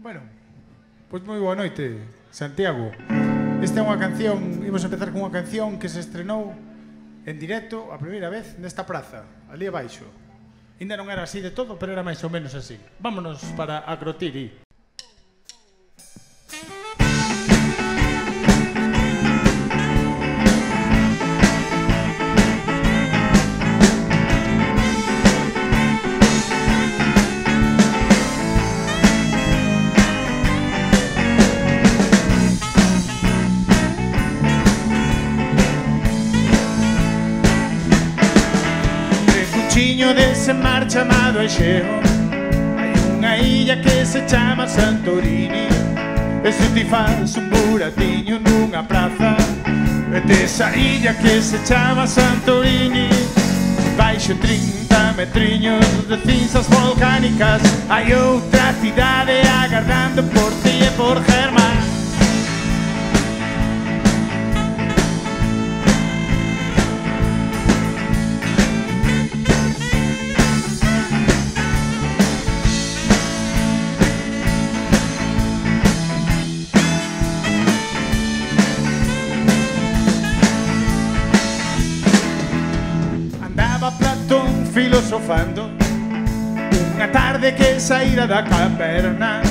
Bueno, pois moi boa noite, Santiago. Esta é unha canción, imos empezar con unha canción que se estrenou en directo a primeira vez nesta praza, ali abaixo. Ainda non era así de todo, pero era máis ou menos así. Vámonos para Akrotiri. Dese mar chamado Exeo hai unha illa que se chama Santorini. E se ti faz un buratiño nunha praza desa illa que se chama Santorini, baixo 30 metriños de cinzas volcánicas hai outra cidade agardando por ti e por Germán. Filosofando unha tarde que saíra da caverna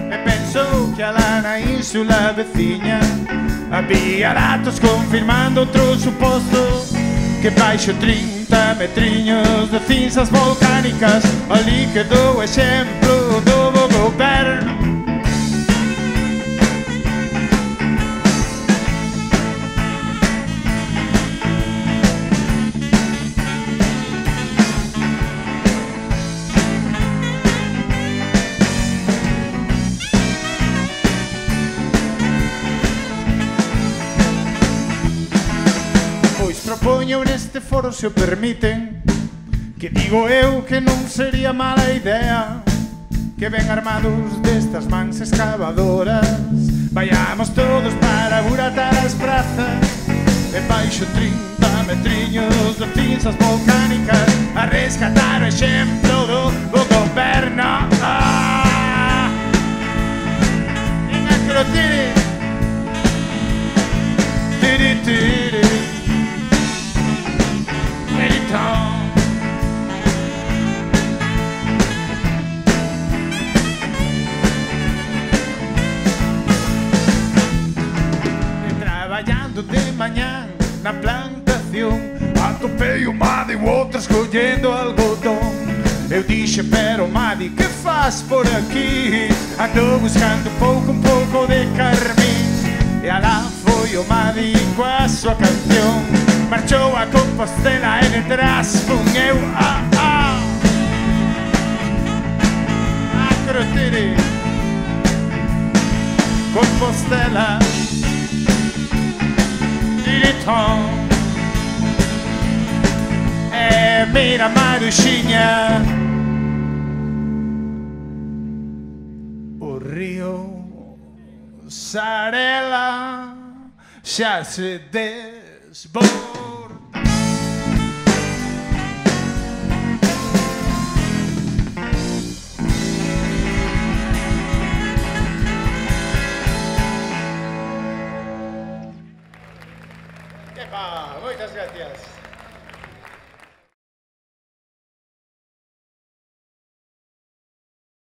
e pensou que alá na ínsula veciña había datos confirmando outro suposto, que baixo 30 metriños de cinzas volcánicas ali quedou o exemplo do bo goberno. Propoño neste foro, se o permiten, que digo eu que non sería mala idea que ben armados destas mans excavadoras vayamos todos para buratar as prazas e baixo 30 metriños de cinzas volcánicas a rescatar o exemplo do goberno. En Akrotiri, tiri tiri. Traballando de mañán na plantación atopei o Madi e outras collendo algodón. Eu dixe, pero Madi, que faz por aquí? Ando buscando un pouco de carmín. E alá foi o Madi coa súa canción, marchou a Compostela e detrás fun eu. Akrotiri, Compostela, Diritón. E mira Maruxiña, o río Sarela xa se desborda. Moitas gracias.